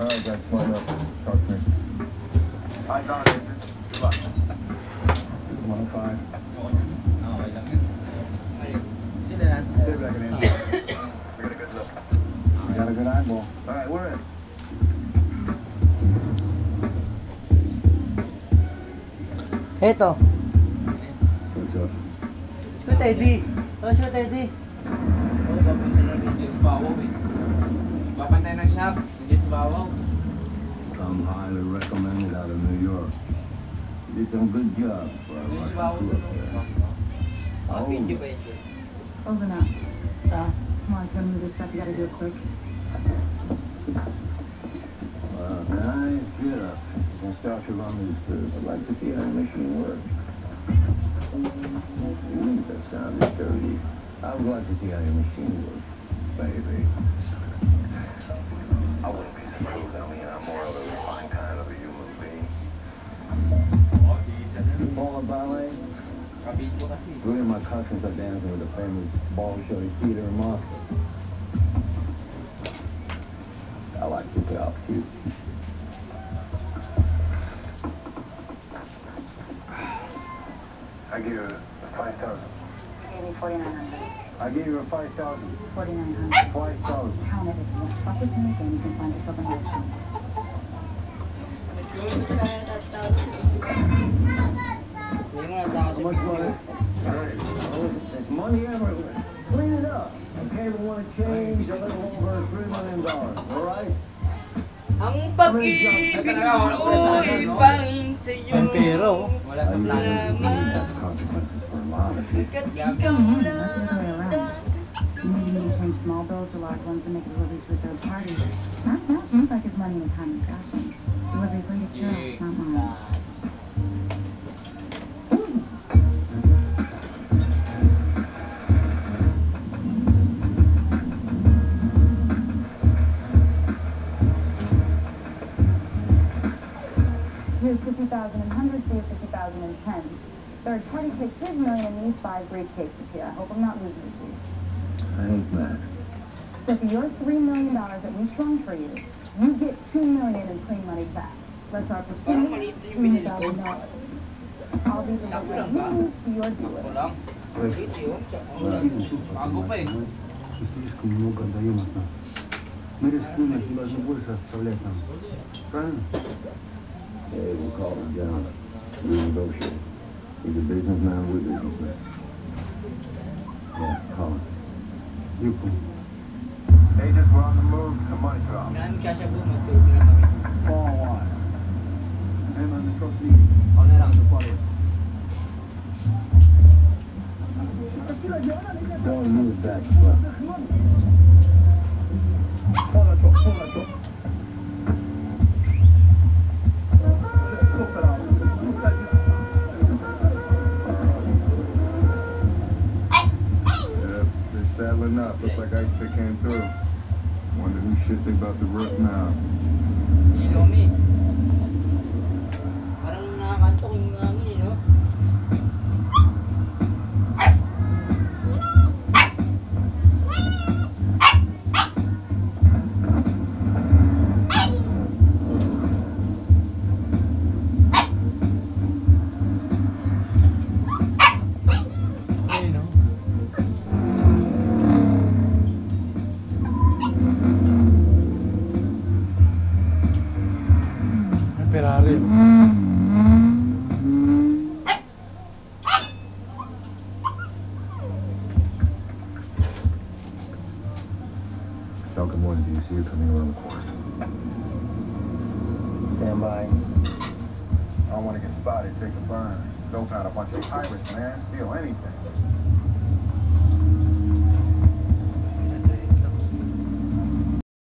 Alright, guys, smart up. Talk to me. I got it. Good luck. 105. Okay lang yun. Sila na. Stay back in. We got a good look. We got a good eyeball. Alright, we're in. Eto. What's up? Shoot, Eddie. Oh, shoot, Eddie. Oo, papunta na rin dyan sa Bawaw eh. Papantay ng shop, dyan sa Bawaw. I'm highly recommended out of New York. You did some good job for a Dyan sa Bawaw Russian doon. tourist there. Mga video pa yun dyan. Over now. Come on, come move this stuff. You gotta do it quick. Well, nice get up. You can start your run these through. I'd like to see how the machine works. That sounded dirty. I would like to see how your machine works, baby. I wouldn't be surprised. I mean, I'm more of a refined kind of a human being. You fall in ballet? Kabito kasi. Three of my cousins are dancing with the famous Bolshoi theater in Moscow. I like to get out too. I give you 5,000. Gave me 4,900. I gave you a 5,000. 4,900. 5,000. Count everything. Fuck with me again. You can find yourself an option. How much money? There's money everywhere. Clean it up. Okay, we want to change a little over $3 million. All right? Ang pag-ibig ko'y pangin sa'yo. Ang pera, oh. Wala sa plano. That's consequences for a lot of people. Ikaw That's the other way around. You need to change small bills to large ones and make deliveries with third parties. That seems like it's money in time and fashion. Deliveries for yourself, not mine. Here's 50,000 in hundreds, here's 50,000 in tens. Third party takes his million and these 5 briefcases here. I hope I'm not losing you. I ain't mad. So for your $3 million that we strung for you, you get $2 million in clean money back. Let's start with Parang maliit na yung binili ko. $2,000. I'll be the Ako one lang that ba? moves to your Ako dealer. lang. Maliit yun. Bago pa eh. Мы слишком много отдаем от нас. Мы рискуем, если должны больше оставлять нам. Правильно? Hey, we'll call him John. We negotiate. He's a businessman, we're businessmen. Yeah, call him. Я понял. Agents, we're on the move. The money drop. Kailangan magsasabi mo, matulog na kami. Fall wide. Hey man, the trust me. Ako na lang. Don't move that slow. Hold on, hold on. They're saddling up. Looks like ice they came through. Wonder who shit they about to rip now. Ilaw me. Parang nakakatok yung hangin eh, no? Ayun, oh. Ang Ferrari. Falcon 1, do you see her coming around the corner? Stand by. I don't want to get spotted. Take a burn. Dope out a bunch of pirates, man. Steal anything.